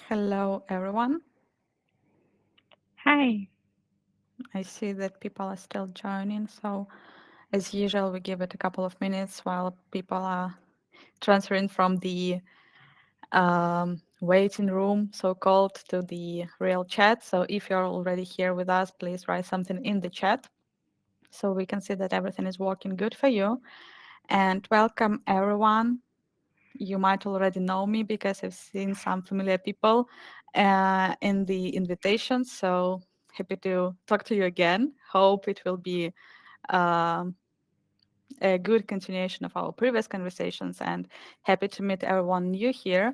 Hello, everyone. Hi. I see that people are still joining, so as usual, we give it a couple of minutes while people are transferring from the waiting room, so called, to the real chat. So if you're already here with us, please write something in the chat so we can see that everything is working good for you. And welcome, everyone. You might already know me because I've seen some familiar people in the invitation. So happy to talk to you again. Hope it will be um, a good continuation of our previous conversations and happy to meet everyone new here.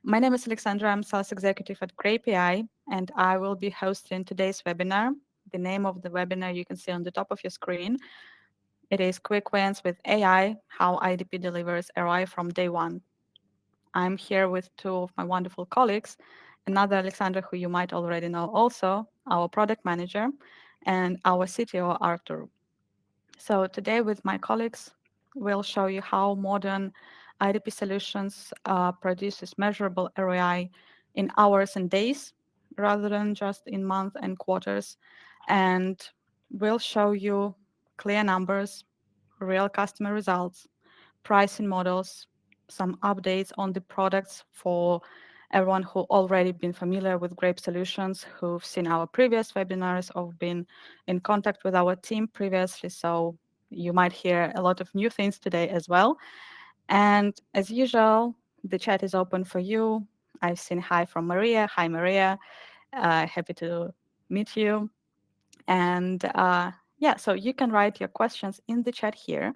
My name is Alexandra. I'm sales executive at Graip.AI and I will be hosting today's webinar. The name of the webinar you can see on the top of your screen. It is Quick Wins with AI, how IDP delivers ROI from day one. I'm here with two of my wonderful colleagues, another Alexandra, who you might already know also, our product manager, and our CTO, Artur. So today with my colleagues, we'll show you how modern IDP solutions produces measurable ROI in hours and days, rather than just in months and quarters. And we'll show you clear numbers, real customer results, pricing models, some updates on the products for everyone who already been familiar with Grape Solutions, who've seen our previous webinars or been in contact with our team previously. So you might hear a lot of new things today as well. And as usual, the chat is open for you. I've seen hi from Maria. Hi, Maria. Happy to meet you. And yeah, so you can write your questions in the chat here.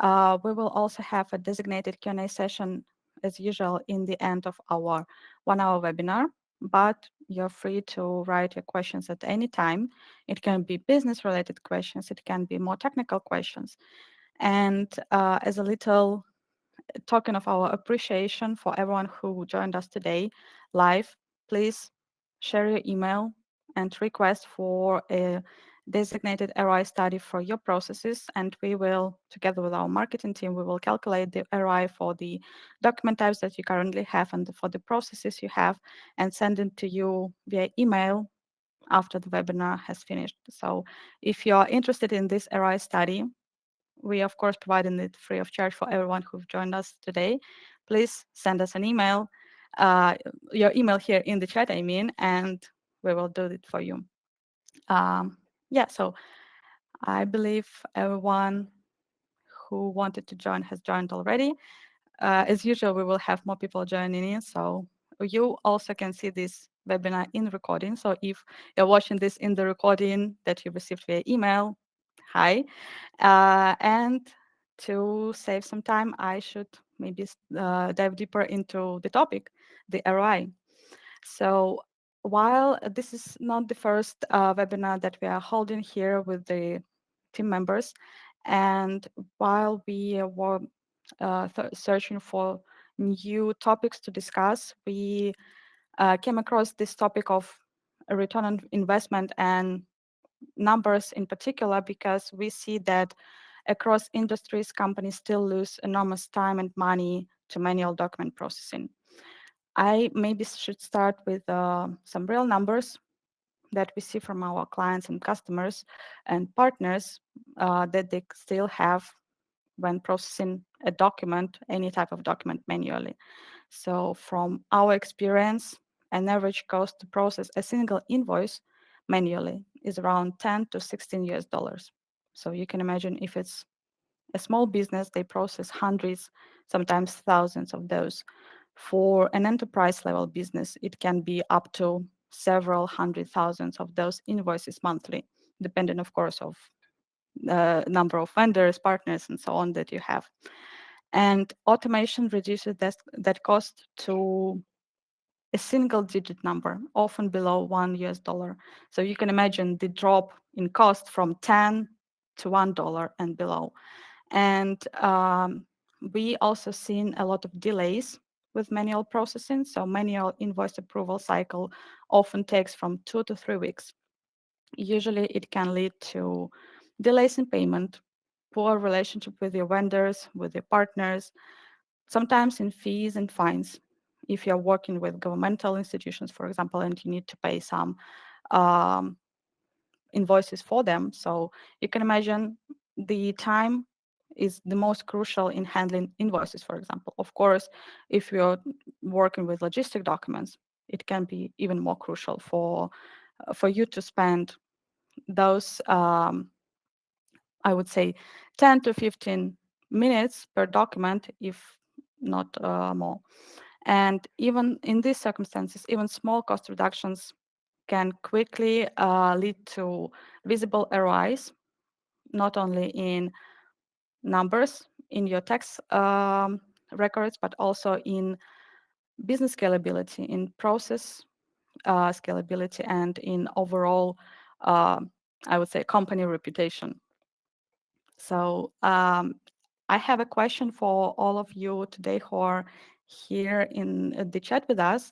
We will also have a designated Q&A session as usual in the end of our 1-hour webinar, but you're free to write your questions at any time. It can be business related questions, it can be more technical questions. And as a little token of our appreciation for everyone who joined us today live, please share your email and request for a designated ROI study for your processes. And we will, together with our marketing team, we will calculate the ROI for the document types that you currently have and for the processes you have and send it to you via email after the webinar has finished. So if you are interested in this ROI study, we of course providing it free of charge for everyone who've joined us today. Please send us an email, uh, your email here in the chat, I mean, and we will do it for you. Yeah, so I believe everyone who wanted to join has joined already. As usual, we will have more people joining in, so you also can see this webinar in recording. So if you're watching this in the recording that you received via email, hi. And to save some time, I should maybe dive deeper into the topic, the ROI. So while this is not the first webinar that we are holding here with the team members, and while we were searching for new topics to discuss, we came across this topic of a return on investment and numbers in particular, because we see that across industries, companies still lose enormous time and money to manual document processing. I maybe should start with some real numbers that we see from our clients and customers and partners that they still have when processing a document, any type of document manually. So from our experience, an average cost to process a single invoice manually is around 10 to 16 US dollars. So you can imagine if it's a small business, they process hundreds, sometimes thousands of those. For an enterprise level business, it can be up to several hundred thousands of those invoices monthly, depending, of course, of the number of vendors, partners, and so on that you have. And automation reduces that cost to a single digit number, often below 1 US dollar. So you can imagine the drop in cost from 10 to $1 and below. And we also seen a lot of delays with manual processing. So manual invoice approval cycle often takes from 2 to 3 weeks. Usually it can lead to delays in payment, poor relationship with your vendors, with your partners, sometimes in fees and fines. if you're working with governmental institutions, for example, and you need to pay some um, invoices for them. So you can imagine the time is the most crucial in handling invoices, for example. Of course, if you're working with logistic documents, it can be even more crucial for you to spend those, I would say, 10 to 15 minutes per document, if not more. And even in these circumstances, even small cost reductions can quickly lead to visible ROIs, not only in numbers in your tax records, but also in business scalability, in process scalability, and in overall, I would say, company reputation. So I have a question for all of you today who are here in the chat with us.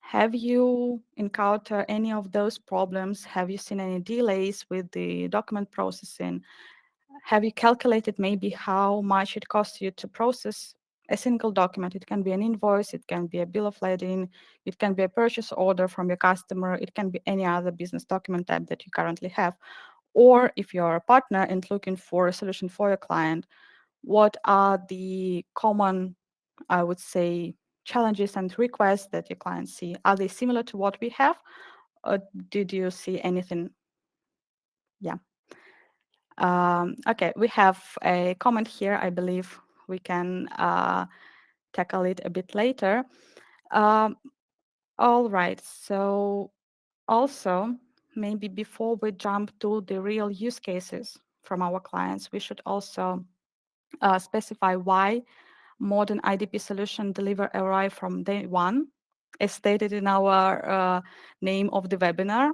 Have you encountered any of those problems? Have you seen any delays with the document processing? Have you calculated maybe how much it costs you to process a single document? It can be an invoice, it can be a bill of lading, it can be a purchase order from your customer, it can be any other business document type that you currently have. Or if you're a partner and looking for a solution for your client, what are the common, I would say, challenges and requests that your clients see? Are they similar to what we have? Or did you see anything? Yeah. Okay, we have a comment here. I believe we can tackle it a bit later. All right, so also, maybe before we jump to the real use cases from our clients, we should also specify why modern IDP solution deliver ROI from day one, as stated in our name of the webinar,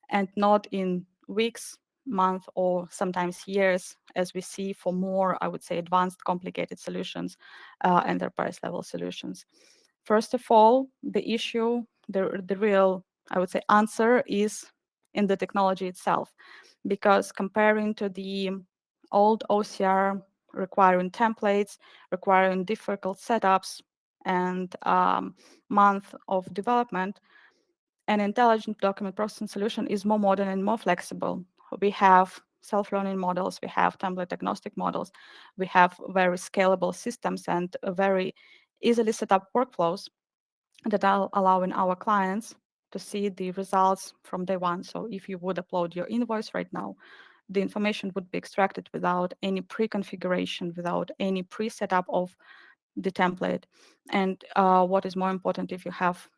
and not in weeks, months, or sometimes years, as we see for more, I would say, advanced, complicated solutions, enterprise level solutions. First of all, the issue, the real, I would say, answer is in the technology itself, because comparing to the old OCR requiring templates, requiring difficult setups, and month of development, an intelligent document processing solution is more modern and more flexible. We have self-learning models, we have template agnostic models, we have very scalable systems and very easily set up workflows that are allowing our clients to see the results from day one. So if you would upload your invoice right now, the information would be extracted without any pre-configuration, without any pre-setup of the template. And what is more important, if you have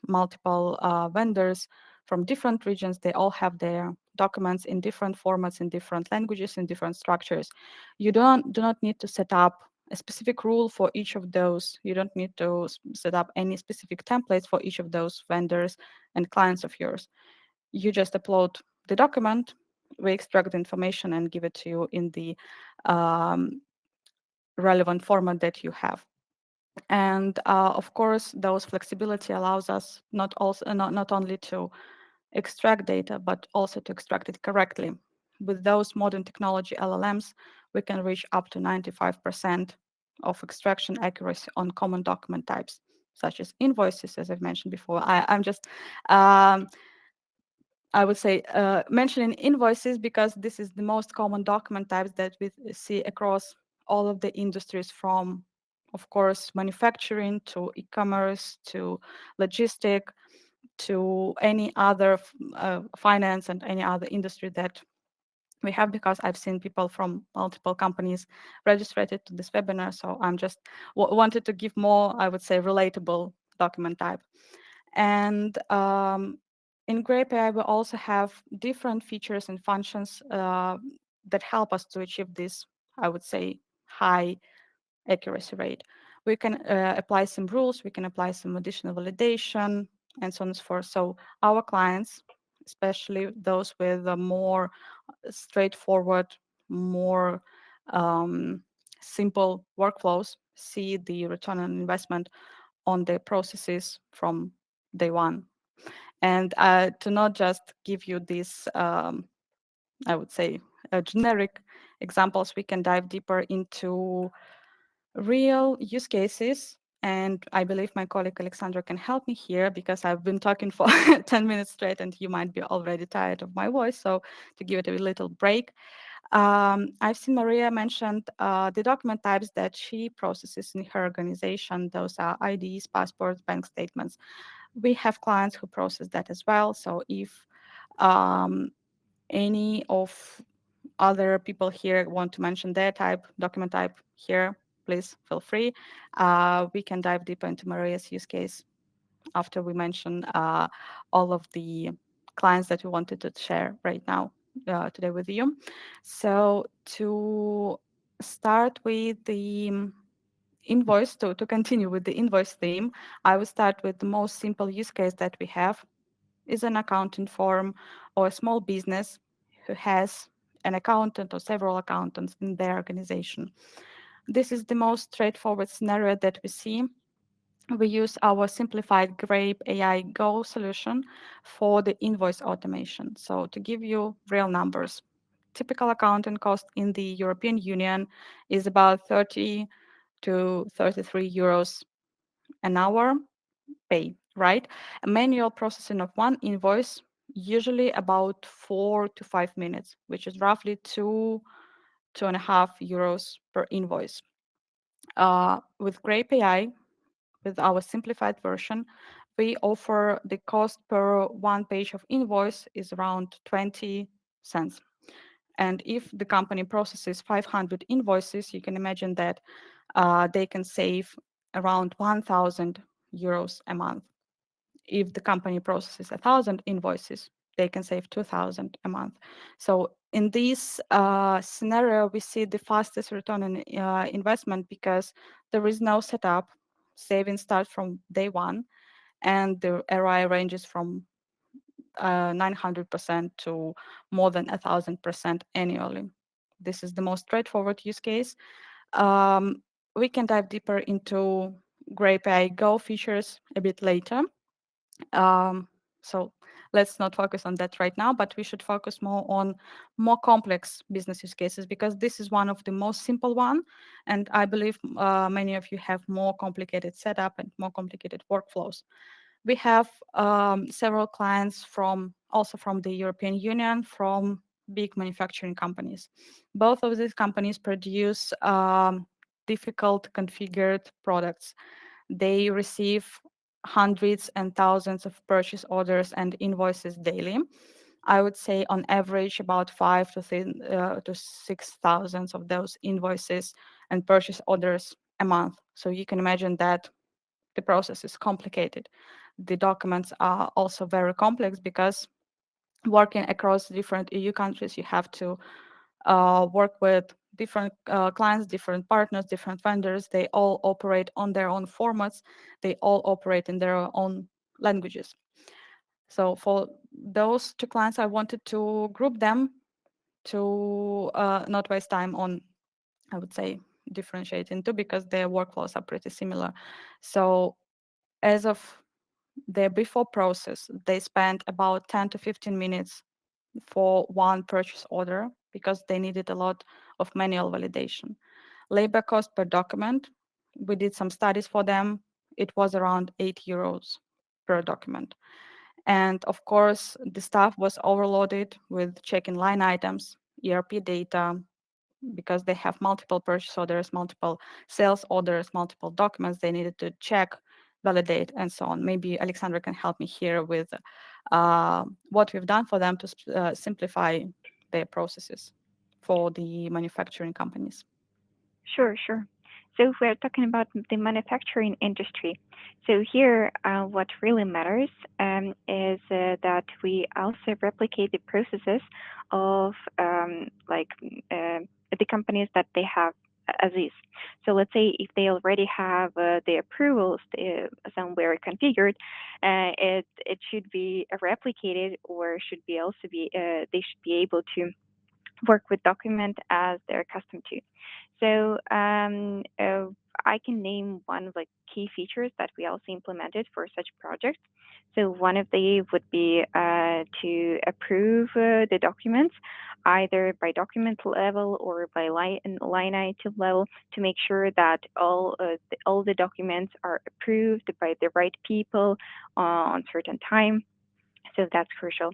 multiple vendors from different regions, they all have their documents in different formats, in different languages, in different structures. You do not need to set up a specific rule for each of those. You don't need to set up any specific templates for each of those vendors and clients of yours. You just upload the document, we extract the information and give it to you in the relevant format that you have. And of course, those flexibility allows us not only to extract data, but also to extract it correctly. With those modern technology LLMs, we can reach up to 95% of extraction accuracy on common document types, such as invoices, as I've mentioned before. I'm just I would say mentioning invoices because this is the most common document types that we see across all of the industries, from, of course, manufacturing to e-commerce to logistic to any other finance and any other industry that we have, because I've seen people from multiple companies registered to this webinar. So I'm just wanted to give more, I would say, relatable document type. And in Graip.AI, we also have different features and functions that help us to achieve this, I would say, high accuracy rate. We can apply some rules, we can apply some additional validation, and so on and so forth. So our clients, especially those with a more straightforward, more simple workflows, see the return on investment on their processes from day one. And to not just give you these, I would say, generic examples, we can dive deeper into real use cases And I believe my colleague Alexandra can help me here because I've been talking for 10 minutes straight and you might be already tired of my voice. So to give it a little break, I've seen Maria mentioned the document types that she processes in her organization. Those are IDs, passports, bank statements. We have clients who process that as well. So if um, any of other people here want to mention their type, document type here, please feel free. We can dive deeper into Maria's use case after we mention all of the clients that we wanted to share right now today with you. So to start with the invoice, to continue with the invoice theme, I will start with the most simple use case that we have is an accounting firm or a small business who has an accountant or several accountants in their organization. This is the most straightforward scenario that we see. We use our simplified Graip.AI Go solution for the invoice automation. So to give you real numbers, typical accounting cost in the European Union is about 30 to 33 euros an hour pay, right? A manual processing of one invoice, usually about 4 to 5 minutes, which is roughly 2.5 euros per invoice. With Graip.AI, with our simplified version, we offer the cost per one page of invoice is around 20 cents. And if the company processes 500 invoices, you can imagine that they can save around 1,000 euros a month. If the company processes 1,000 invoices, they can save 2,000 a month. So in this scenario, we see the fastest return on investment because there is no setup. Savings start from day one, and the ROI ranges from 900% to more than 1,000% annually. This is the most straightforward use case. We can dive deeper into Graip.AI Go features a bit later. So let's not focus on that right now, but we should focus more on more complex business use cases because this is one of the most simple one. And I believe many of you have more complicated setup and more complicated workflows. We have several clients also from the European Union, from big manufacturing companies. Both of these companies produce difficult configured products. They receive hundreds and thousands of purchase orders and invoices daily. I would say on average about 5 to 6 thousand of those invoices and purchase orders a month. So you can imagine that the process is complicated. The documents are also very complex because working across different EU countries, you have to work with different clients, different partners, different vendors. They all operate on their own formats. They all operate in their own languages. So for those two clients, I wanted to group them to not waste time on, I would say, differentiating two because their workflows are pretty similar. So as of their before process, they spent about 10 to 15 minutes for one purchase order because they needed a lot of manual validation. Labor cost per document, we did some studies for them. It was around 8 euros per document. And of course, the staff was overloaded with checking line items, ERP data, because they have multiple purchase orders, multiple sales orders, multiple documents they needed to check, validate, and so on. Maybe Alexandra can help me here with what we've done for them to simplify their processes for the manufacturing companies. Sure, sure. So if we're talking about the manufacturing industry, so here what really matters is that we also replicate the processes of the companies that they have as is. So let's say if they already have the approvals somewhere configured, it should be replicated or should be also be they should be able to work with document as they're accustomed to. So I I can name one of like key features that we also implemented for such projects. So one of the would be to approve the documents either by document level or by line item level to make sure that all the documents are approved by the right people on certain time. So that's crucial.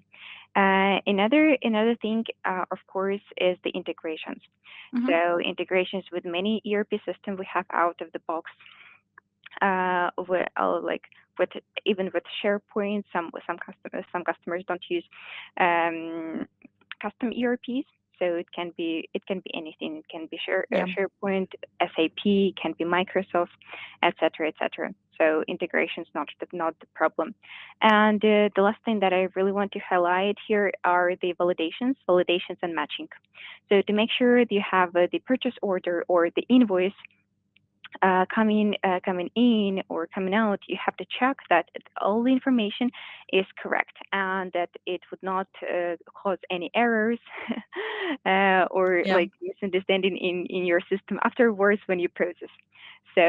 Another thing, of course, is the integrations. Mm-hmm. So integrations with many ERP systems we have out of the box, like with even with SharePoint. Some customers don't use um, custom ERPs. So it can be anything. It can be Yeah. SharePoint, SAP, can be Microsoft, etc., etc. So integration is not the problem. And the last thing that I really want to highlight here are the validations and matching. So to make sure that you have the purchase order or the invoice coming in or coming out, you have to check that all the information is correct and that it would not cause any errors or Yeah. like misunderstanding in your system afterwards when you process. So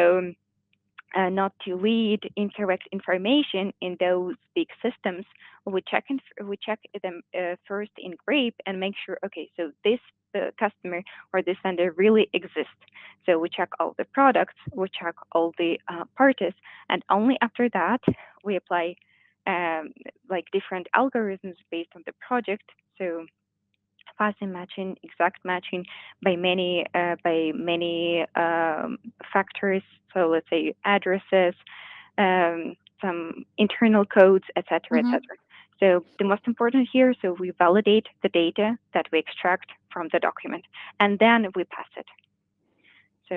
not to lead incorrect information in those big systems. We check them first in Graip and make sure. Okay, so this customer or this vendor really exists. So we check all the products, we check all the parties, and only after that we apply like different algorithms based on the project. So fuzzy matching, exact matching by many factors. So let's say addresses, some internal codes, etc., Mm-hmm. etc. So the most important here, so we validate the data that we extract from the document, and then we pass it. So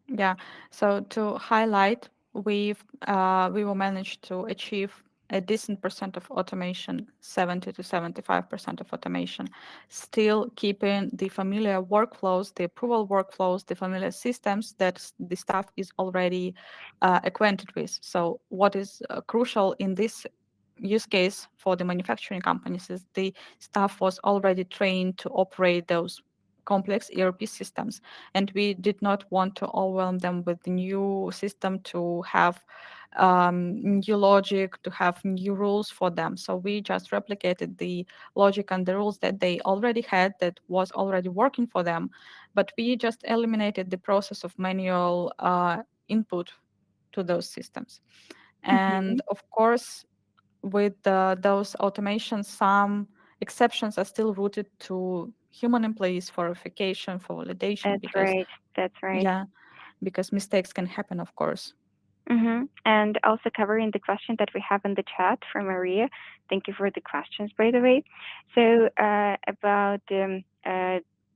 Yeah. So to highlight, we will manage to achieve a decent percent of automation, 70 to 75% of automation, still keeping the familiar workflows, the approval workflows, the familiar systems that the staff is already acquainted with. So what is crucial in this use case for the manufacturing companies is the staff was already trained to operate those complex ERP systems, and we did not want to overwhelm them with the new system to have new logic, to have new rules for them. So we just replicated the logic and the rules that they already had that was already working for them, but we just eliminated the process of manual input to those systems. And mhm, of course, with those automations, some exceptions are still routed to human employees for verification, for validation, that's because right. That's right. yeah, because mistakes can happen, of course. And also covering the question that we have in the chat from Maria. Thank you for the questions, by the way. So about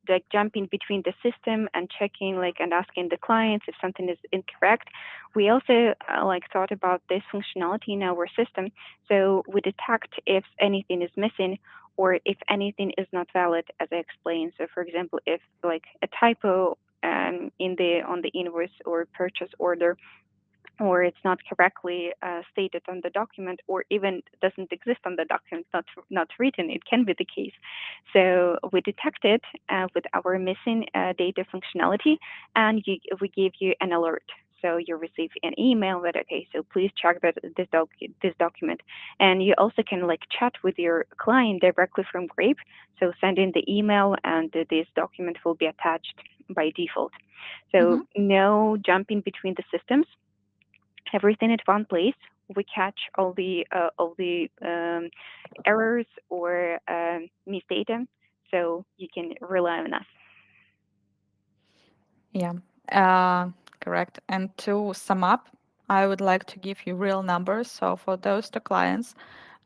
like jumping between the system and checking like and asking the clients if something is incorrect. We also like thought about this functionality in our system. So we detect if anything is missing or if anything is not valid, as I explained. So for example, if like a typo in the on the invoice or purchase order or it's not correctly stated on the document, or even doesn't exist on the document, not written. It can be the case. So we detect it with our missing data functionality, and we give you an alert. So you receive an email that okay, so please check this document, and you also can like chat with your client directly from Graip. So send in the email, and this document will be attached by default. So Hmm. no jumping between the systems, everything at one place. We catch all the errors or misdata, so you can rely on us. Yeah, uh, correct. And to sum up, I would like to give you real numbers. So for those two clients,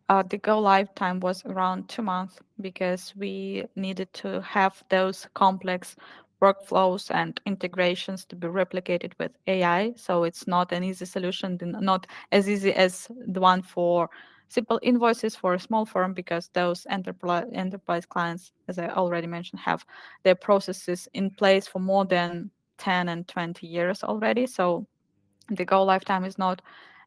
the go live time was around 2 months because we needed to have those complex workflows and integrations to be replicated with AI. So it's not an easy solution, not as easy as the one for simple invoices for a small firm, because those enterprise clients, as I already mentioned, have their processes in place for more than 10 and 20 years already. So the go live time is not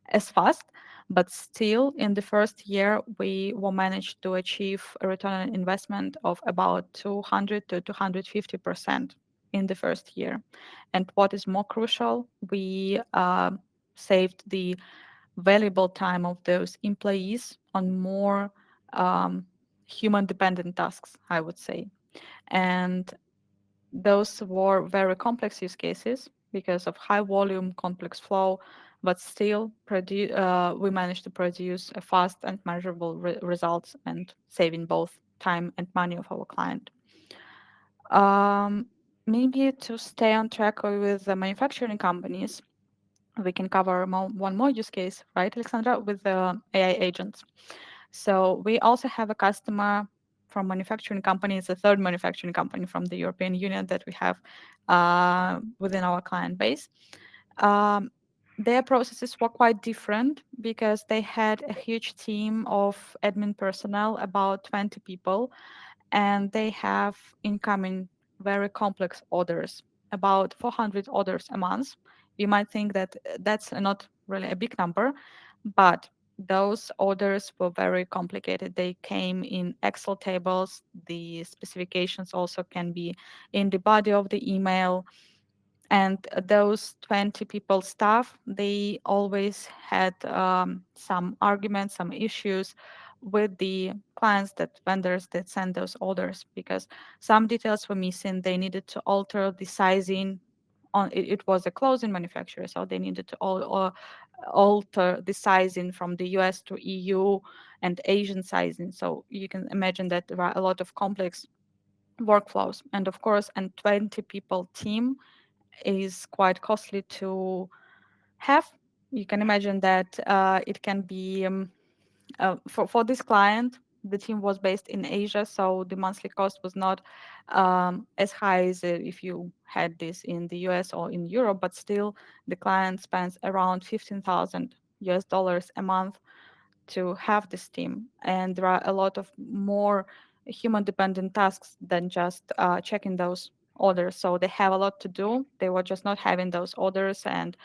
as fast, but still in the first year we will manage to achieve a return on investment of about 200 to 250%. in the first year. And what is more crucial, we saved the valuable time of those employees on more um, human dependent tasks, I would say. And those were very complex use cases because of high volume, complex flow, but still we managed to produce a fast and measurable results and saving both time and money of our client. Um, Maybe to stay on track with the manufacturing companies, we can cover one more use case, right, Alexandra, with the AI agents. So we also have a customer from manufacturing company. It's a third manufacturing company from the European Union that we have within our client base. Um, their processes were quite different because they had a huge team of admin personnel, about 20 people, and they have incoming very complex orders, about 400 orders a month. You might think that that's not really a big number, but those orders were very complicated. They came in Excel tables. The specifications also can be in the body of the email. And those 20 people staff, they always had some arguments, some issues with the clients, that vendors that send those orders, because some details were missing. They needed to alter the sizing on it. It was a clothing manufacturer, so they needed to alter the sizing from the US to EU and Asian sizing. So you can imagine that there are a lot of complex workflows. And of course, a 20 people team is quite costly to have. You can imagine that it can be for this client. The team was based in Asia, so the monthly cost was not as high as if you had this in the US or in Europe. But still, the client spends around 15,000 US dollars a month to have this team, and there are a lot of more human dependent tasks than just checking those orders. So they have a lot to do. They were just not having those orders and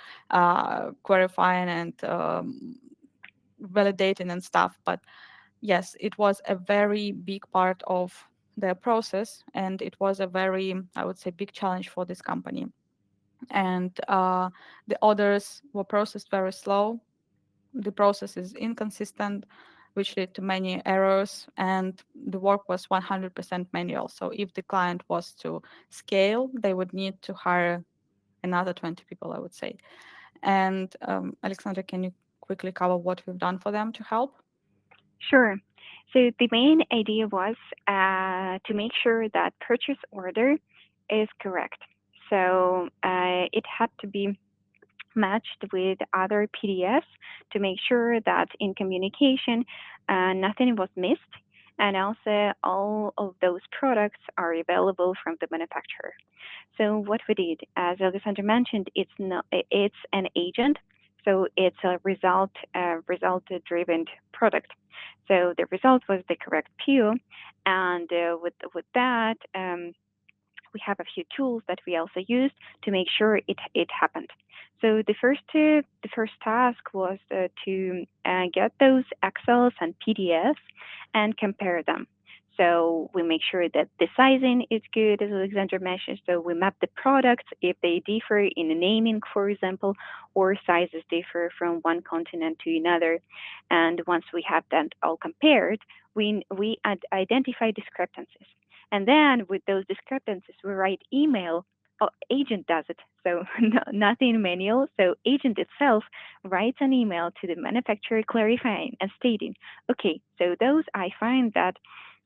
clarifying and validating and stuff. But yes, it was a very big part of their process, and it was a very, I would say, big challenge for this company. And the orders were processed very slow. The process is inconsistent, which led to many errors, and the work was 100% manual. So if the client was to scale, they would need to hire another 20 people, I would say. And Alexandra, can you quickly cover what we've done for them to help? Sure. So the main idea was to make sure that purchase order is correct. So it had to be matched with other PDFs to make sure that in communication nothing was missed, and also all of those products are available from the manufacturer. So what we did, as Alexander mentioned, it's an agent, so it's a result driven product. So the result was the correct PO, and with that. We have a few tools that we also used to make sure it happened. So the first task was to get those Excels and PDFs and compare them. So we make sure that the sizing is good, as Alexander mentioned. So we map the products if they differ in the naming, for example, or sizes differ from one continent to another. And once we have that all compared, we identify discrepancies. And then with those discrepancies, we write email. Oh, agent does it, so nothing manual. So agent itself writes an email to the manufacturer clarifying and stating, okay, so those I find that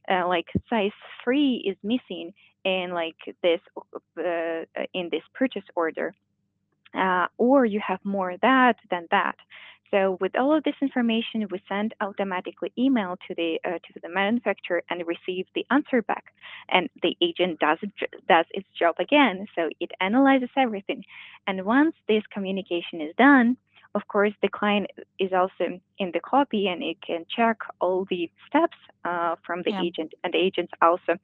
like size 3 is missing in like this in this purchase order, or you have more that than that. So with all of this information, we send automatically email to the manufacturer and receive the answer back. And the agent does its job again. So it analyzes everything. And once this communication is done, of course, the client is also in the copy and it can check all the steps from the Yeah. agent. And the agent also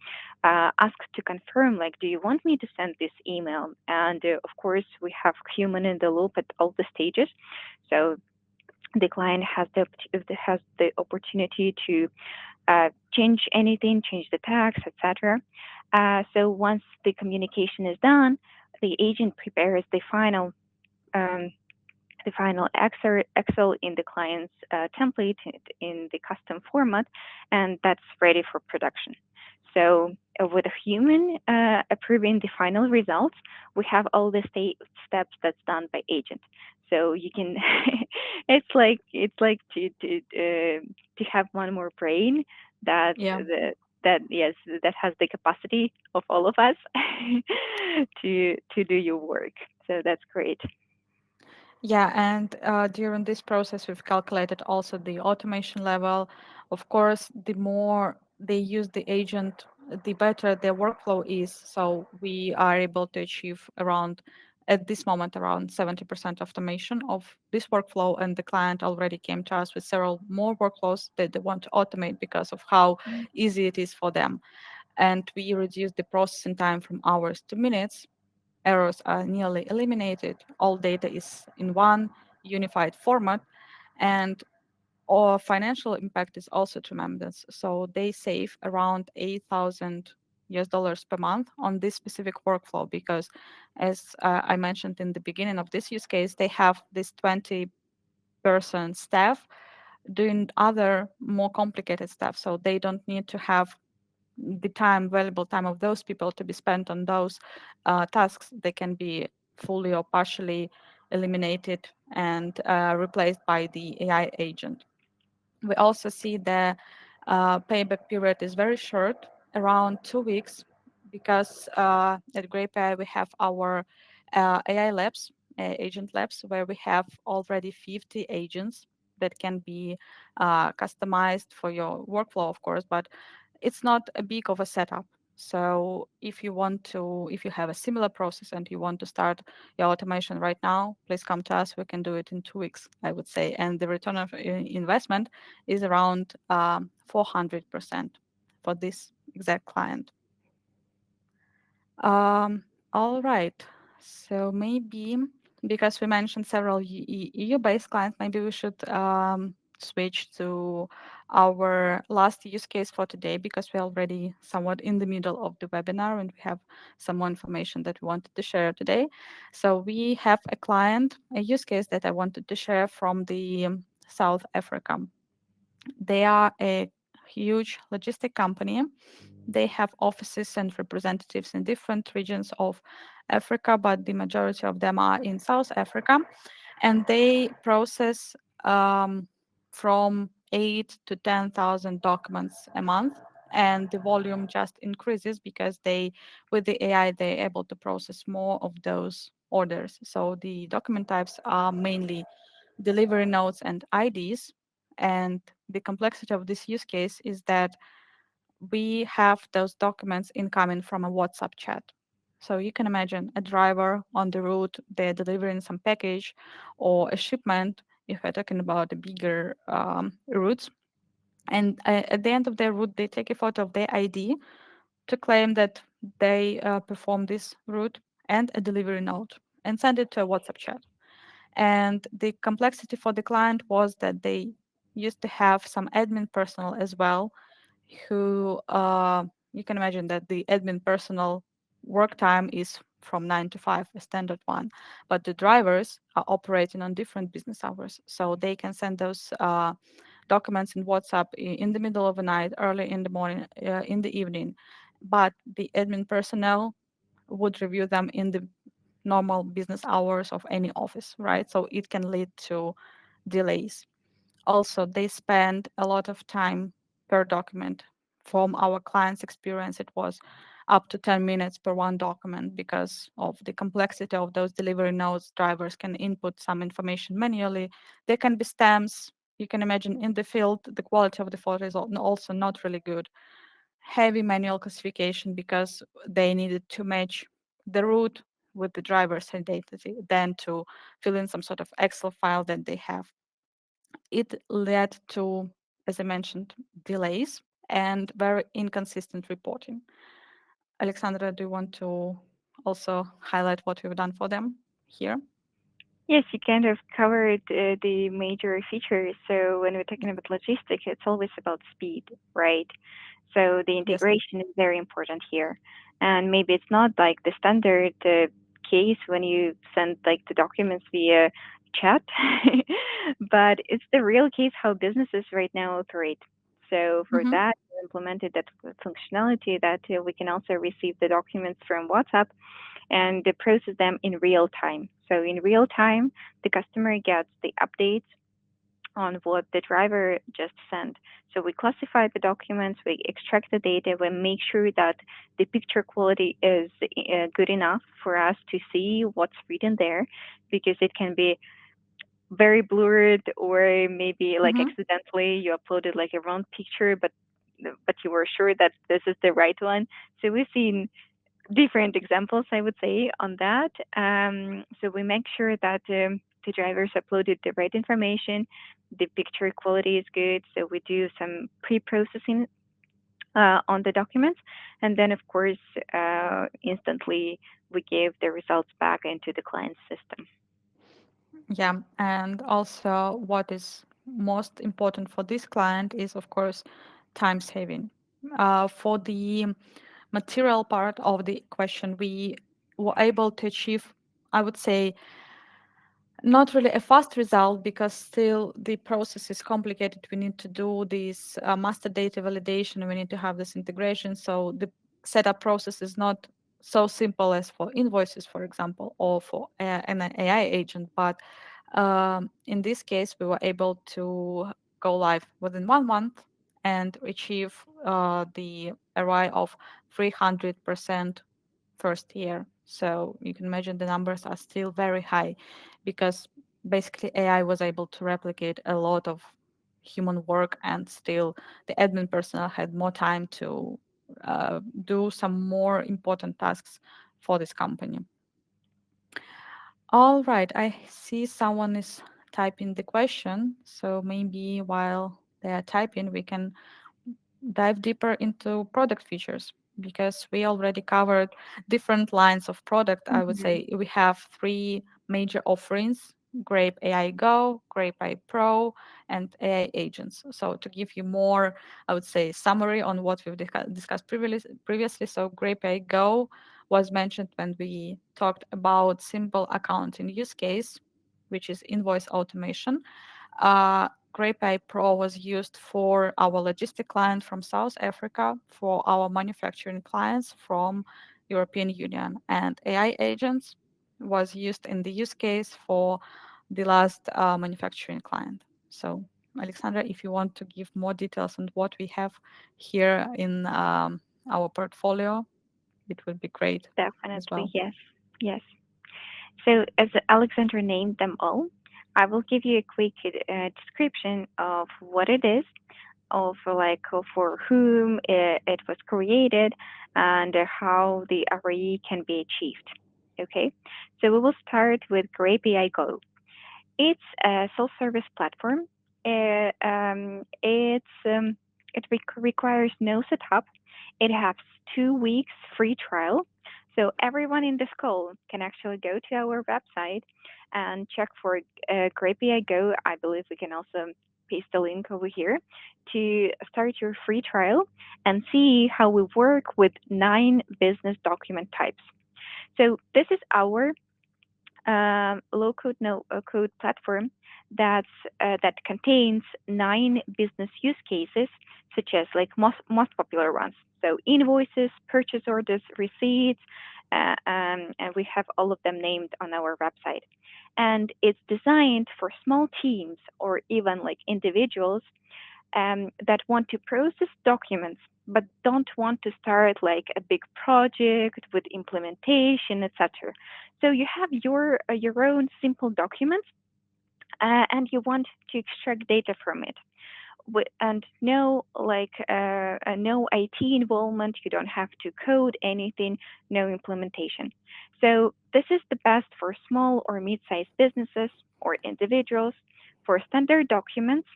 asks to confirm, like, do you want me to send this email? And of course, we have human in the loop at all the stages. So the client has the opportunity to change anything, change the tags, etc. So once the communication is done, the agent prepares um, the final Excel in the client's template in the custom format, and that's ready for production. So with a human approving the final results, we have all the steps that's done by agent. So you can, it's like to have one more brain that Yeah. that yes that has the capacity of all of us to do your work. So that's great. Yeah, and during this process, we've calculated also the automation level. Of course, the more they use the agent, the better their workflow is. So we are able to achieve around, at this moment, around 70% automation of this workflow. And the client already came to us with several more workflows that they want to automate because of how easy it is for them. And we reduce the processing time from hours to minutes. Errors are nearly eliminated. All data is in one unified format, and our financial impact is also tremendous. So they save around 8,000 US dollars per month on this specific workflow because, as I mentioned in the beginning of this use case, they have this 20-person staff doing other more complicated stuff. So they don't need to have the time, valuable time of those people to be spent on those tasks. They can be fully or partially eliminated and replaced by the AI agent. We also see the payback period is very short, around 2 weeks, because at Graip.AI we have our AI labs, agent labs, where we have already 50 agents that can be customized for your workflow, of course, but it's not a big of a setup. So if you have a similar process and you want to start your automation right now, please come to us. We can do it in 2 weeks, I would say. And the return of investment is around 400% for this exact client. Um, all right. So maybe because we mentioned several EU-based clients, maybe we should switch to our last use case for today because we're already somewhat in the middle of the webinar and we have some more information that we wanted to share today. So we have a client, a use case that I wanted to share from the South Africa. They are a huge logistic company. They have offices and representatives in different regions of Africa, but the majority of them are in South Africa. And they process from 8 to 10,000 documents a month. And the volume just increases because with the AI, they're able to process more of those orders. So the document types are mainly delivery notes and IDs. And the complexity of this use case is that we have those documents incoming from a WhatsApp chat. So you can imagine a driver on the route, they're delivering some package or a shipment, if we're talking about the bigger routes. And at the end of their route, they take a photo of their ID to claim that they performed this route and a delivery note and send it to a WhatsApp chat. And the complexity for the client was that they used to have some admin personnel as well, who you can imagine that the admin personnel work time is from 9 to 5, a standard one, but the drivers are operating on different business hours. So they can send those documents in WhatsApp in the middle of the night, early in the morning, in the evening. But the admin personnel would review them in the normal business hours of any office, right? So it can lead to delays. Also, they spend a lot of time per document. From our clients' experience, it was up to 10 minutes per one document because of the complexity of those delivery notes. Drivers can input some information manually. There can be stamps. You can imagine in the field, the quality of the photo is also not really good. Heavy manual classification because they needed to match the route with the driver's identity, then to fill in some sort of Excel file that they have. It led to, as I mentioned, delays and very inconsistent reporting. Alexandra, do you want to also highlight what we've done for them here? Yes, you kind of covered the major features. So when we're talking about logistics, it's always about speed, right? So the Yes. integration is very important here. And maybe it's not like the standard case when you send like the documents via chat, but it's the real case how businesses right now operate. So for Mm-hmm. that, we implemented that functionality that we can also receive the documents from WhatsApp and process them in real time. So in real time, the customer gets the updates on what the driver just sent. So we classify the documents, we extract the data, we make sure that the picture quality is good enough for us to see what's written there, because it can be very blurred, or maybe like Mm-hmm. accidentally you uploaded like a wrong picture, but you were sure that this is the right one. So we've seen different examples, I would say, on that. So we make sure that the drivers uploaded the right information, the picture quality is good. So we do some pre-processing on the documents, and then of course, instantly we give the results back into the client's system. Yeah, and also what is most important for this client is, of course, time saving. For the material part of the question, we were able to achieve, I would say, not really a fast result because still the process is complicated. We need to do this master data validation. We need to have this integration. So the setup process is not so simple as for invoices, for example, or for an AI agent. But in this case, we were able to go live within 1 month and achieve the ROI of 300% first year. So you can imagine the numbers are still very high because basically AI was able to replicate a lot of human work, and still the admin personnel had more time to do some more important tasks for this company. All right, I see someone is typing the question. So maybe while they are typing, we can dive deeper into product features because we already covered different lines of product. I would Hmm. say we have three major offerings: Graip.AI Go, Graip.AI Pro, and AI agents. So to give you more, I would say, summary on what we've discussed previously. So Graip.AI Go was mentioned when we talked about simple accounting use case, which is invoice automation. Graip.AI Pro was used for our logistic client from South Africa, for our manufacturing clients from European Union, and AI agents was used in the use case for the last manufacturing client. So, Alexandra, if you want to give more details on what we have here in our portfolio, it would be great as Definitely, well. yes, yes. So as Alexander named them all, I will give you a quick description of what it is, of like for whom it was created, and how the ROE can be achieved. Okay, so we will start with Graip.AI Go. It's a self-service platform. It requires no setup. It has 2 weeks free trial. So everyone in this call can actually go to our website and check for Grape.AI Go. I believe we can also paste the link over here to start your free trial and see how we work with 9 business document types. So this is our low code, no code platform that contains 9 business use cases, such as like most popular ones. So invoices, purchase orders, receipts, and we have all of them named on our website. And it's designed for small teams or even like individuals that want to process documents but don't want to start like a big project with implementation, etc. So you have your own simple documents, and you want to extract data from it, and no no IT involvement. You don't have to code anything, no implementation. So this is the best for small or mid-sized businesses or individuals for standard documents,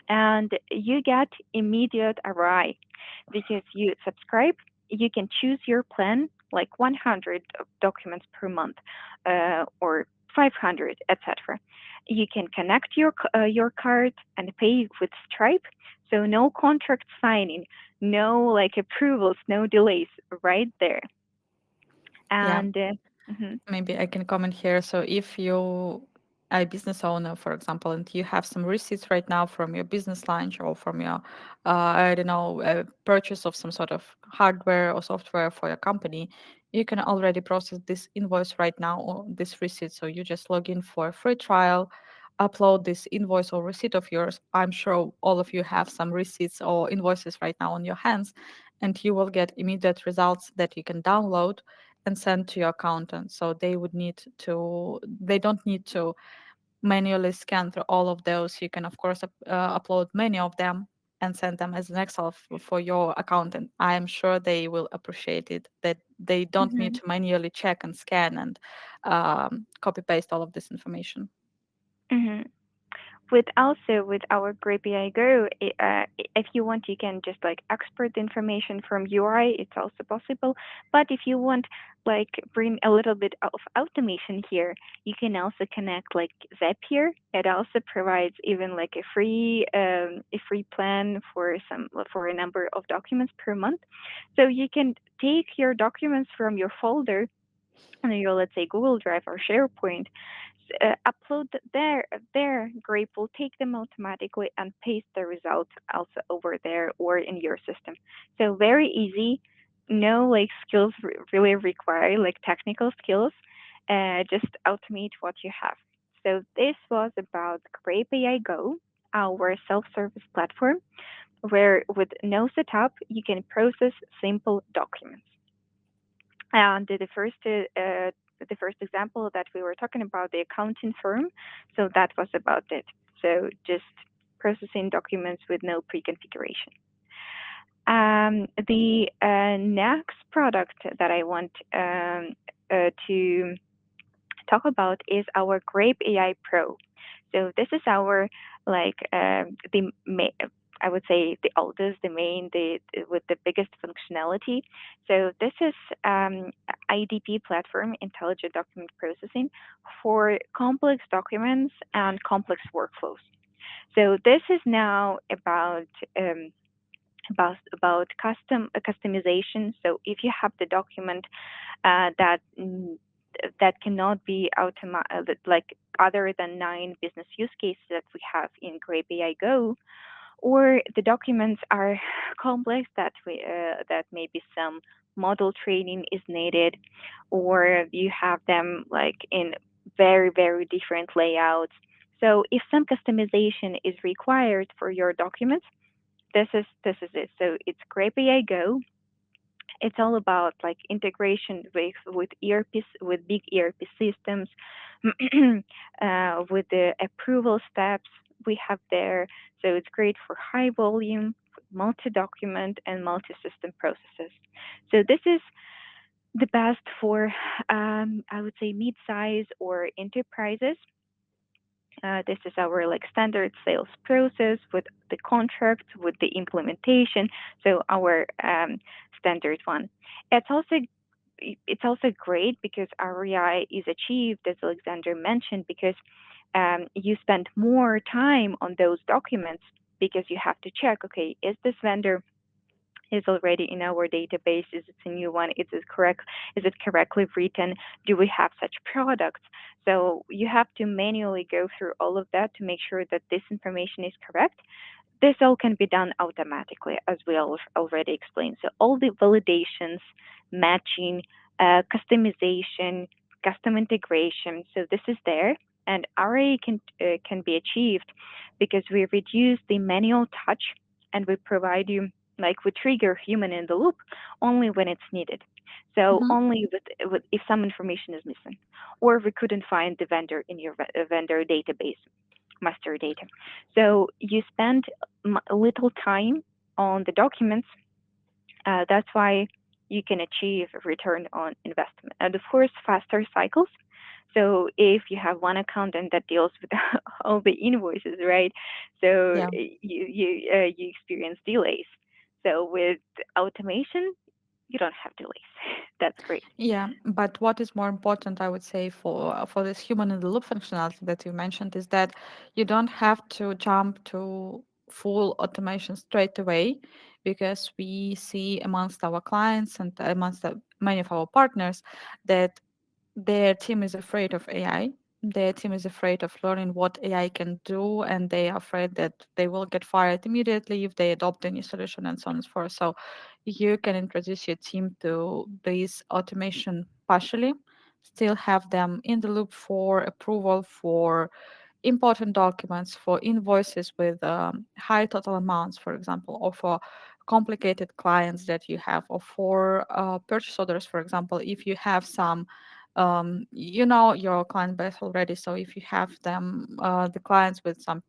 and you get immediate ROI because you subscribe. You can choose your plan, like 100 documents per month, or 500, etc. You can connect your card and pay with Stripe, so no contract signing, no like approvals, no delays right there. Yeah, And mhm, maybe I can comment here. So if you a business owner, for example, and you have some receipts right now from your business lunch or from your, I don't know, purchase of some sort of hardware or software for your company, you can already process this invoice right now or this receipt. So you just log in for a free trial, upload this invoice or receipt of yours. I'm sure all of you have some receipts or invoices right now on your hands, and you will get immediate results that you can download and send to your accountant. So they don't need to manually scan through all of those. You can, of course, upload many of them and send them as an Excel for your accountant. I am sure they will appreciate it, that they don't need mhm. to manually check and scan and copy paste all of this information. Mhm. With also with our Graip.AI Go, if you want, you can just like export the information from UI. It's also possible. But if you want, like, bring a little bit of automation here, you can also connect like Zapier. It also provides even like a free plan for a number of documents per month. So you can take your documents from your folder on your, let's say, Google Drive or SharePoint, upload there. Grape will take them automatically and paste the results also over there or in your system. So very easy. No like skills really required, like technical skills. Just automate what you have. So this was about Graip.AI Go, our self-service platform, where with no setup you can process simple documents. And the first example that we were talking about, the accounting firm, so that was about it. So just processing documents with no pre-configuration. The next product that I want to talk about is our Graip.AI Pro. So this is our like I would say the oldest, the main, with the biggest functionality. So this is IDP platform, intelligent document processing, for complex documents and complex workflows. So this is now about customization. So if you have the document that cannot be like other than 9 business use cases that we have in Graip.AI Go, or the documents are complex that maybe some model training is needed, or you have them like in very different layouts. So if some customization is required for your documents, this is it. So it's Graip.AI Go. It's all about like integration with ERP, with big ERP systems, with the approval steps we have there. So it's great for high volume, multi-document, and multi-system processes. So this is the best for, I would say, mid-size or enterprises. This is our like standard sales process with the contract, with the implementation. So our standard one. It's also it's also great because ROI is achieved, as Alexander mentioned, because you spend more time on those documents because you have to check, okay, is this vendor is already in our database? Is it a new one? Is it correct? Is it correctly written? Do we have such products? So you have to manually go through all of that to make sure that this information is correct. This all can be done automatically, as we already explained. So all the validations, matching, customization, custom integration. So this is there, and RA can be achieved because we reduce the manual touch, and we provide you, like, we trigger human in the loop only when it's needed. So Mhm. only with if some information is missing, or we couldn't find the vendor in your vendor database, master data. So you spend little time on the documents. That's why you can achieve a return on investment. And of course, faster cycles. So if you have one accountant that deals with all the invoices, right? So Yeah. you experience delays. So with automation, you don't have delays. That's great. Yeah, but what is more important, I would say, for this human in the loop functionality that you mentioned is that you don't have to jump to full automation straight away. because we see amongst our clients and amongst many of our partners that their team is afraid of AI. Their team is afraid of learning what AI can do, and they are afraid that they will get fired immediately if they adopt any solution and so on and so forth. So, you can introduce your team to this automation partially, still have them in the loop for approval for important documents, for invoices with high total amounts, for example, or for complicated clients that you have, or for purchase orders, for example, if you have some, you know, your client base already. So if you have them, the clients with some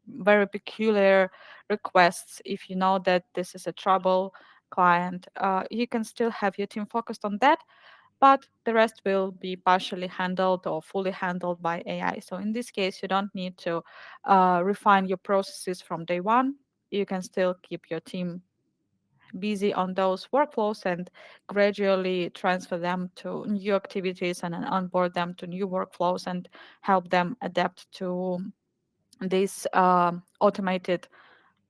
very peculiar requests, if you know that this is a trouble client, you can still have your team focused on that, but the rest will be partially handled or fully handled by AI. So in this case, you don't need to refine your processes from day one. You can still keep your team busy on those workflows and gradually transfer them to new activities and then onboard them to new workflows and help them adapt to this automated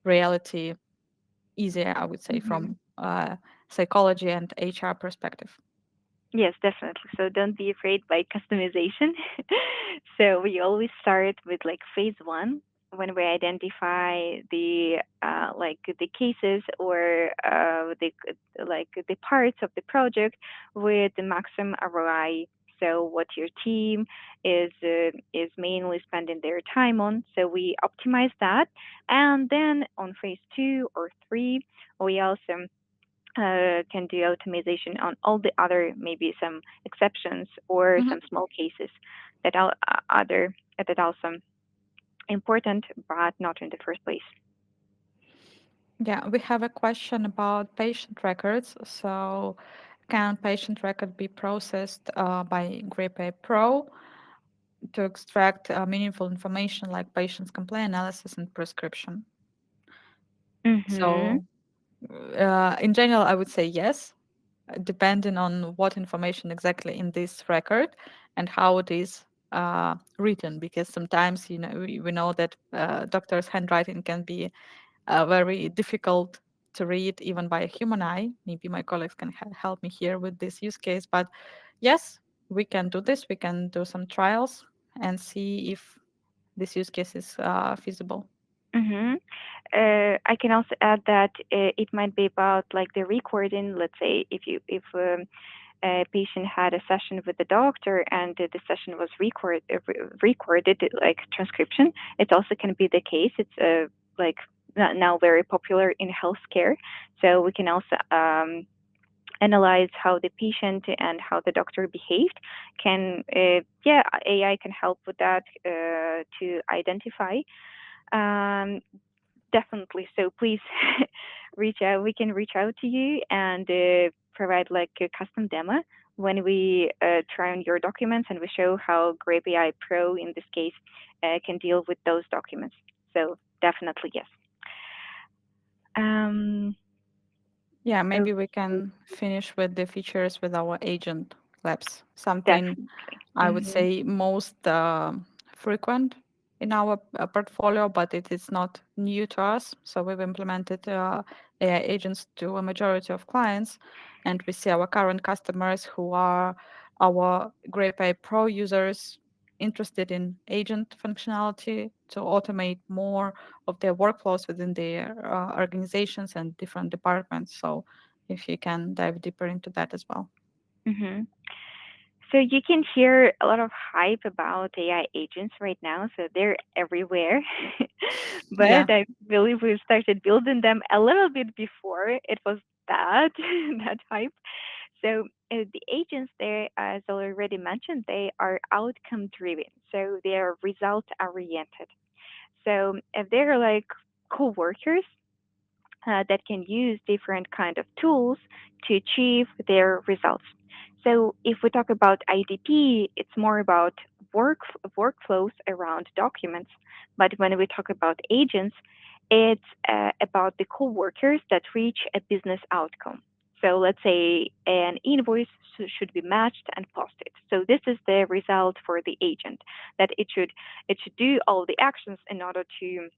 reality easier, I would say, Hmm. from psychology and HR perspective. Yes, definitely. So don't be afraid by customization. So we always start with like phase one when we identify the like the cases or the like the parts of the project with the maximum ROI. So what your team is mainly spending their time on. So we optimize that, and then on phase two or three, we also can do optimization on all the other maybe some exceptions or Mhm. some small cases that are other that also important but not in the first place. Yeah, we have a question about patient records. So, can patient record be processed by Graip.AI Pro to extract meaningful information like patient's complaint analysis and prescription? Mhm. So, in general, I would say yes, depending on what information exactly in this record and how it is written. Because sometimes, you know, we know that doctors' handwriting can be very difficult to read even by a human eye. Maybe my colleagues can help me here with this use case. But yes, we can do this. We can do some trials and see if this use case is feasible. Mhm. I can also add that it might be about like the recording. Let's say if a patient had a session with the doctor and the session was recorded like transcription, it also can be the case. It's like now very popular in healthcare, so we can also analyze how the patient and how the doctor behaved. Can yeah, AI can help with that to identify. Um, Definitely. So please reach out. We can reach out to you and provide like a custom demo when we try on your documents and we show how Graip.AI Pro in this case can deal with those documents. So definitely yes. Um, Yeah, maybe we okay, can finish with the features with our agent labs. Something definitely. I would Hmm. say most frequent in our portfolio, but it is not new to us. So we've implemented AI agents to a majority of clients, and we see our current customers who are our Graip.AI Pro users interested in agent functionality to automate more of their workflows within their organizations and different departments. So if you can dive deeper into that as well. Hmm. So you can hear a lot of hype about AI agents right now. So they're everywhere. Yeah. But I believe we started building them a little bit before it was that that hype. So the agents there, as I already mentioned, they are outcome driven. So they are result oriented. So if they're like co-workers that can use different kind of tools to achieve their results. So if we talk about IDP, it's more about work workflows around documents. But when we talk about agents, it's about the co-workers that reach a business outcome. So let's say an invoice should be matched and posted. So this is the result for the agent that it should do all the actions in order to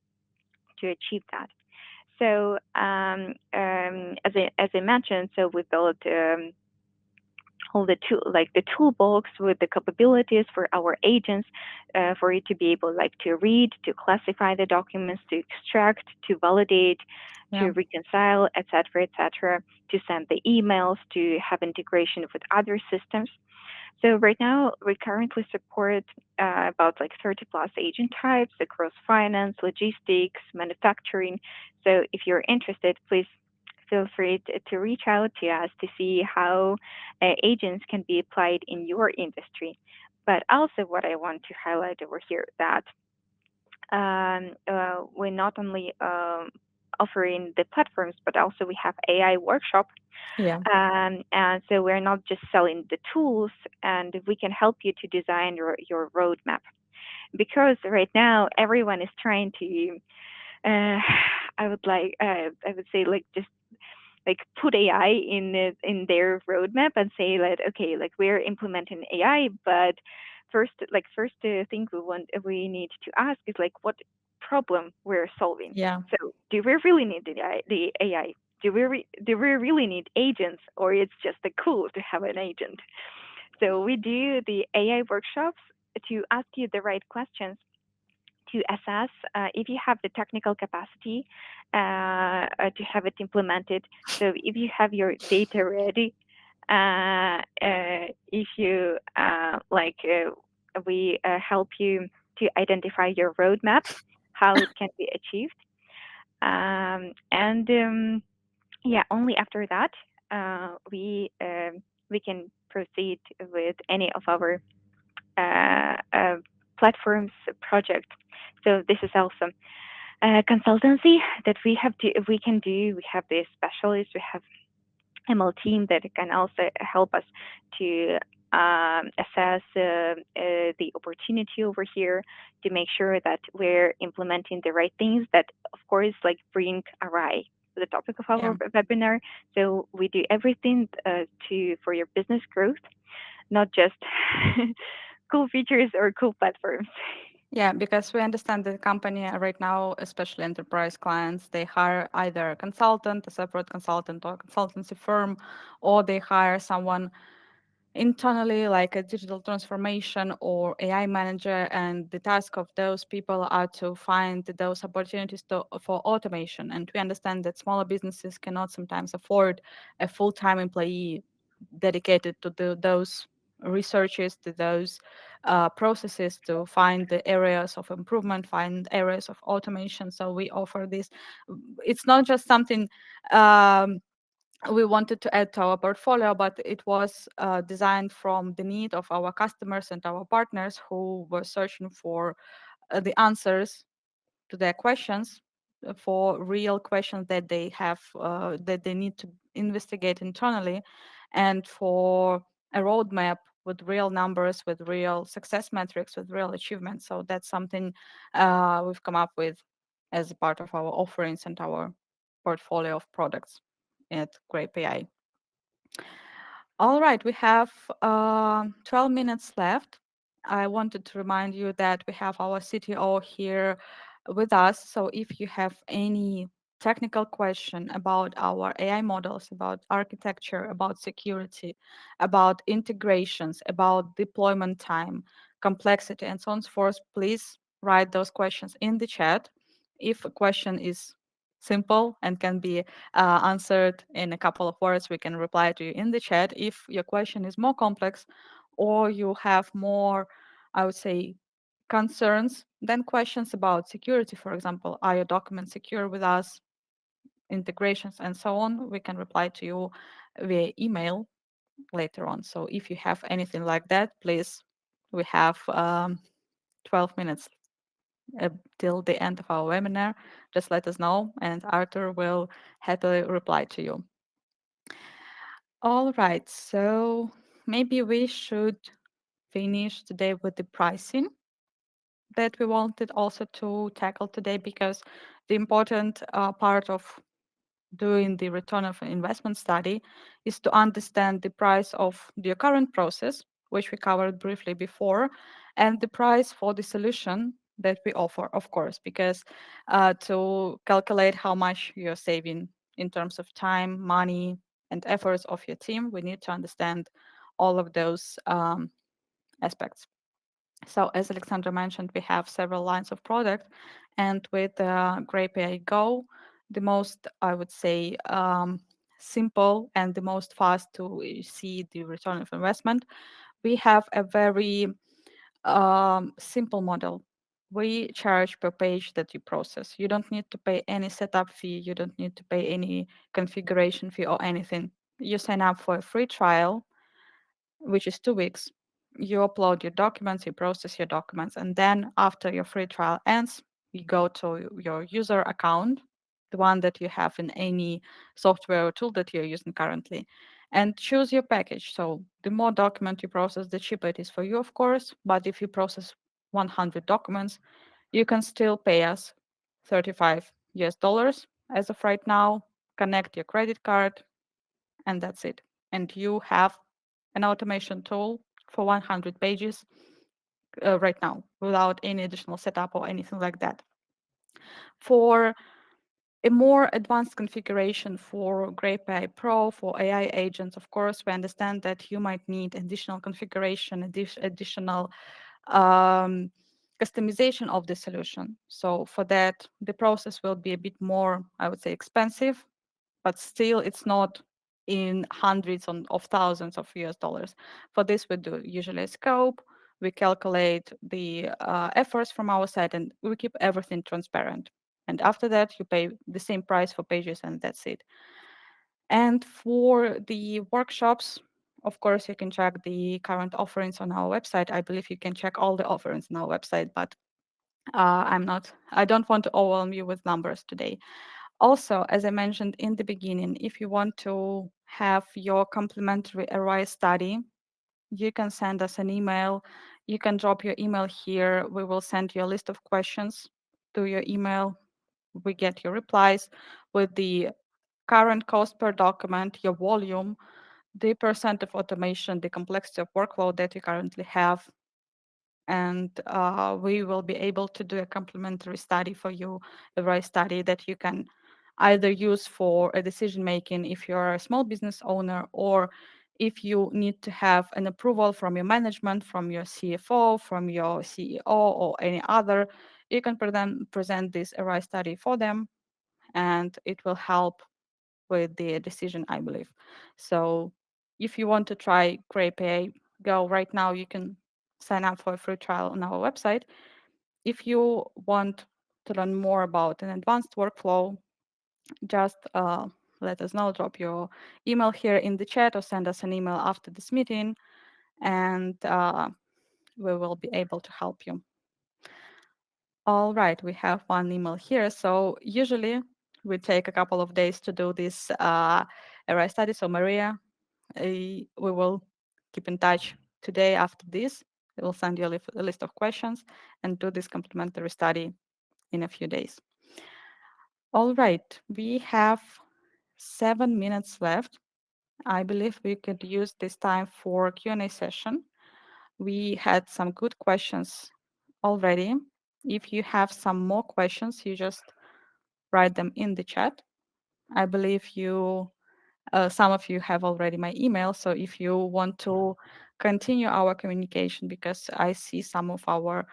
achieve that. So as I mentioned, so we built all the tool like the toolbox with the capabilities for our agents for it to be able like to read, to classify the documents, to extract, to validate, Yeah. to reconcile, etc., to send the emails, to have integration with other systems. So right now we currently support about like 30 plus agent types across finance, logistics, manufacturing. So if you're interested, please feel free to reach out to us to see how agents can be applied in your industry. But also, what I want to highlight over here that we're not only offering the platforms, but also we have AI workshop. Yeah. And so we're not just selling the tools, and we can help you to design your roadmap. Because right now everyone is trying to, uh, I would say like just like put AI in their roadmap and say like, okay, like we're implementing AI, but first thing we need to ask is like what problem we're solving. Yeah. So do we really need the AI? Do we really need agents, or it's just a cool to have an agent? So we do the AI workshops to ask you the right questions to assess if you have the technical capacity to have it implemented. So if you have your data ready, if you we help you to identify your roadmap, how it can be achieved, and yeah, only after that we can proceed with any of our platforms project. So this is also consultancy that we can do. We have the specialists, we have ML team that can also help us to assess the opportunity over here to make sure that we're implementing the right things that, of course, like bring ROI to the topic of Yeah. our webinar. So we do everything to for your business growth, not just cool features or cool platforms. Yeah, because we understand that the company right now, especially enterprise clients, they hire either a consultant, a separate consultant, or a consultancy firm, or they hire someone internally, like a digital transformation or AI manager. And the task of those people are to find those opportunities for automation. And we understand that smaller businesses cannot sometimes afford a full-time employee dedicated to those researches, to those processes, to find the areas of improvement, find areas of automation. So we offer this. It's not just something we wanted to add to our portfolio, but it was designed from the need of our customers and our partners who were searching for the answers to their questions, for real questions that they have, that they need to investigate internally, and for a roadmap with real numbers, with real success metrics, with real achievements. So that's something we've come up with as a part of our offerings and our portfolio of products at Graip.AI. All right, we have 12 minutes left. I wanted to remind you that we have our CTO here with us. So if you have any technical question about our AI models, about architecture, about security, about integrations, about deployment time, complexity, and so on and so forth, please write those questions in the chat. If a question is simple and can be answered in a couple of words, we can reply to you in the chat. If your question is more complex or you have more, I would say, concerns than questions about security, for example, are your documents secure with us, integrations, and so on, we can reply to you via email later on. So if you have anything like that, please, we have 12 minutes till the end of our webinar. Just let us know, and Arthur will happily reply to you. All right, so maybe we should finish today with the pricing that we wanted also to tackle today, because the important part of doing the return of an investment study is to understand the price of the current process, which we covered briefly before, and the price for the solution that we offer, of course, because to calculate how much you're saving in terms of time, money, and efforts of your team, we need to understand all of those aspects. So as Alexandra mentioned, we have several lines of product, and with Graip.AI Go, the most, I would say, simple and the most fast to see the return of investment, we have a very simple model. We charge per page that you process. You don't need to pay any setup fee. You don't need to pay any configuration fee or anything. You sign up for a free trial, which is 2 weeks. You upload your documents, you process your documents, and then after your free trial ends, you go to your user account, the one that you have in any software or tool that you're using currently, and choose your package. So the more document you process, the cheaper it is for you, of course. But if you process 100 documents, you can still pay us 35 US dollars as of right now, connect your credit card, and that's it. And you have an automation tool for 100 pages right now without any additional setup or anything like that. For a more advanced configuration for Graip.AI Pro, for AI agents, of course, we understand that you might need additional configuration, additional um, customization of the solution. So for that, the process will be a bit more, I would say, expensive, but still it's not in hundreds of thousands of US dollars. For this, we do usually a scope, we calculate the efforts from our side, and we keep everything transparent. And after that, you pay the same price for pages, and that's it. And for the workshops, of course, you can check the current offerings on our website. I believe you can check all the offerings on our website, but I don't want to overwhelm you with numbers today. Also, as I mentioned in the beginning, if you want to have your complimentary ROI study, you can send us an email. You can drop your email here. We will send you a list of questions to your email. We get your replies with the current cost per document, your volume, the percent of automation, the complexity of workload that you currently have, and we will be able to do a complementary study for you, a ROI study that you can either use for a decision making if you're a small business owner, or if you need to have an approval from your management, from your CFO, from your CEO, or any other, you can present this ROI study for them, and it will help with the decision, I believe. So if you want to try Graip.AI Go right now, you can sign up for a free trial on our website. If you want to learn more about an advanced workflow, just let us know, drop your email here in the chat or send us an email after this meeting, and we will be able to help you. All right, we have one email here. So usually we take a couple of days to do this array study. So Maria, we will keep in touch today after this. We will send you a list of questions and do this complementary study in a few days. All right, we have 7 minutes left. I believe we could use this time for Q&A session. We had some good questions already. If you have some more questions, you just write them in the chat. I believe some of you have already my email, so if you want to continue our communication, because I see some of our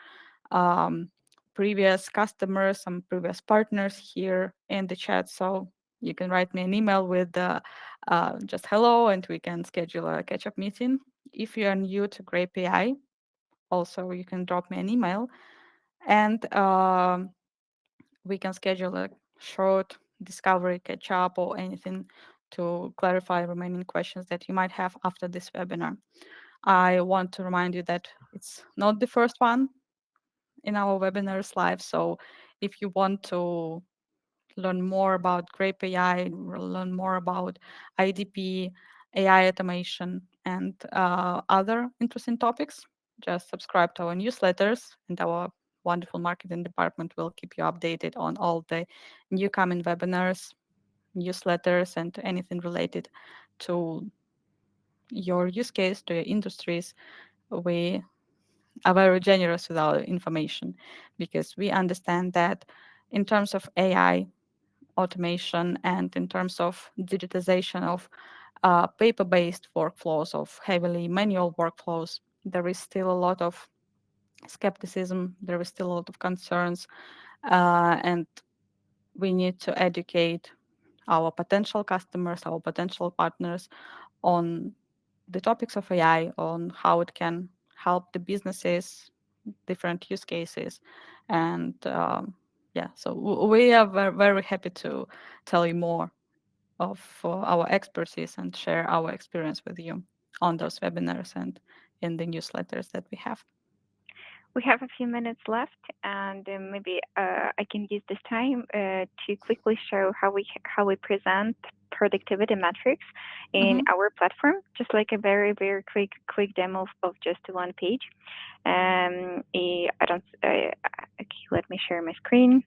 um, previous customers, some previous partners here in the chat, so you can write me an email with just hello, and we can schedule a catch-up meeting. If you are new to Graip.AI, also you can drop me an email, and we can schedule a short discovery catch up or anything to clarify remaining questions that you might have after this webinar. I want to remind you that it's not the first one in our webinars live. So if you want to learn more about Graip.AI, learn more about IDP, AI automation, and other interesting topics, just subscribe to our newsletters, and our wonderful marketing department will keep you updated on all the new coming webinars, newsletters, and anything related to your use case, to your industries. We are very generous with our information, because we understand that in terms of AI automation and in terms of digitization of paper-based workflows, of heavily manual workflows, there is still a lot of skepticism, there is still a lot of concerns, and we need to educate our potential customers, our potential partners on the topics of AI, on how it can help the businesses, different use cases. And yeah, so we are very, very happy to tell you more of our expertise and share our experience with you on those webinars and in the newsletters that we have. We have a few minutes left, and maybe I can use this time to quickly show how we present productivity metrics in Mm-hmm. our platform, just like a very quick demo of just one page. I don't. Okay, let me share my screen.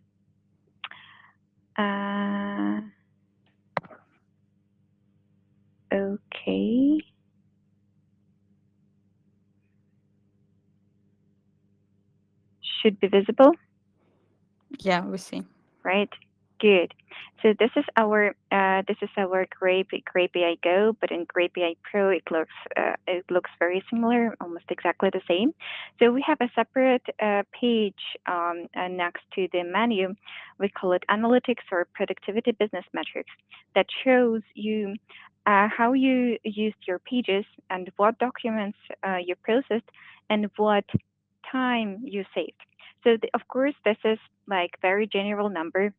Okay, should be visible. Yeah, we see. Right? Good. So this is our Graip.AI Go, but in Graip.AI Pro it looks very similar, almost exactly the same. So we have a separate page next to the menu. We call it Analytics or Productivity Business Metrics, that shows you how you used your pages and what documents you processed and what time you saved. So of course this is like very general number.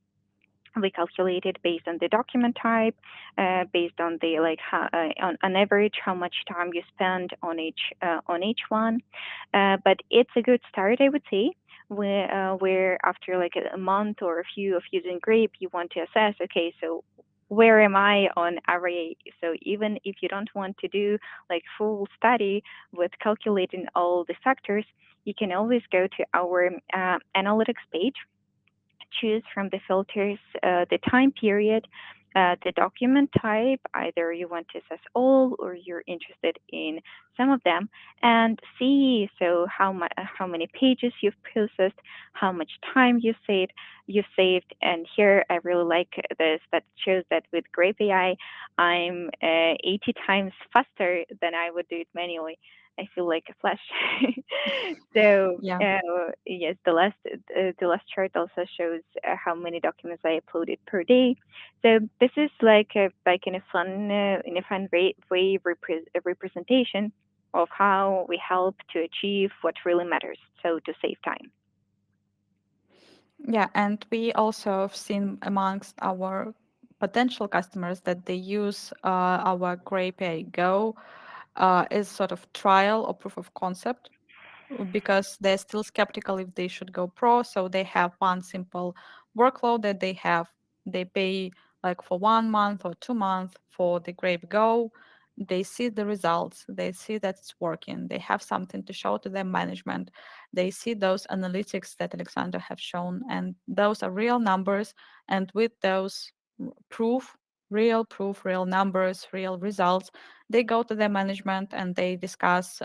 We calculate it based on the document type, based on the like on average how much time you spend on each one. But it's a good start, I would say. Where after like a month or a few of using Grape, you want to assess. Okay, so where am I on array? So even if you don't want to do like full study with calculating all the factors, you can always go to our analytics page, choose from the filters the time period, the document type, either you want to assess all or you're interested in some of them, and see so how many pages you've processed, how much time you saved. And here I really like this, that shows that with Graip.AI I'm 80 times faster than I would do it manually. I feel like a flash. So Yeah. yes, the last chart also shows how many documents I uploaded per day. So this is like in a fun way representation of how we help to achieve what really matters. So to save time. Yeah, and we also have seen amongst our potential customers that they use our Graip.AI Go as sort of trial or proof of concept, because they're still skeptical if they should go pro. So they have one simple workload that they have. They pay like for 1 month or 2 months for the Grape Go. They see the results. They see that it's working. They have something to show to their management. They see those analytics that Alexander have shown, and those are real numbers. And with those proof, real proof, real numbers, real results, they go to their management and they discuss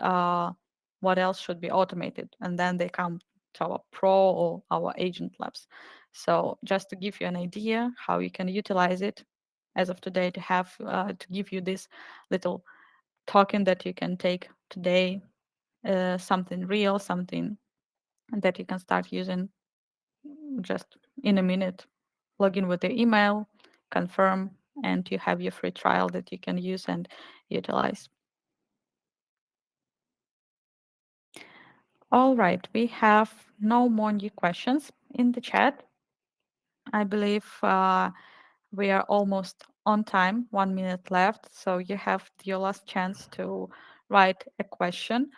what else should be automated, and then they come to our pro or our agent labs. So just to give you an idea how you can utilize it as of today, to have to give you this little token that you can take today, something real, something that you can start using just in a minute. Log in with the email, confirm, and you have your free trial that you can use and utilize. All right, we have no more new questions in the chat. I believe we are almost on time, 1 minute left. So you have your last chance to write a question.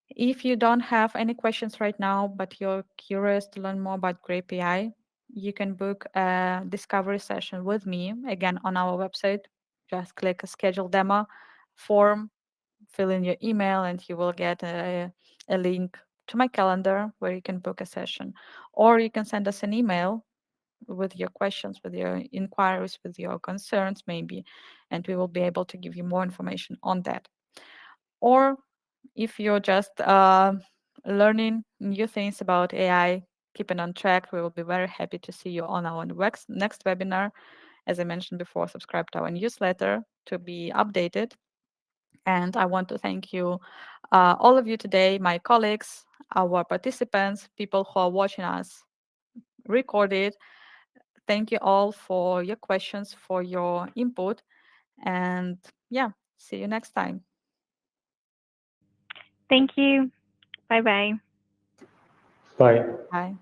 If you don't have any questions right now, but you're curious to learn more about Graip.AI, you can book a discovery session with me again on our website. Just click a schedule demo form, fill in your email, and you will get a link to my calendar where you can book a session. Or you can send us an email with your questions, with your inquiries, with your concerns, maybe, and we will be able to give you more information on that. Or if you're just learning new things about AI, keeping on track. We will be very happy to see you on our next webinar. As I mentioned before, subscribe to our newsletter to be updated. And I want to thank you, all of you today, my colleagues, our participants, people who are watching us recorded. Thank you all for your questions, for your input. And yeah, see you next time. Thank you. Bye bye. Bye. Bye.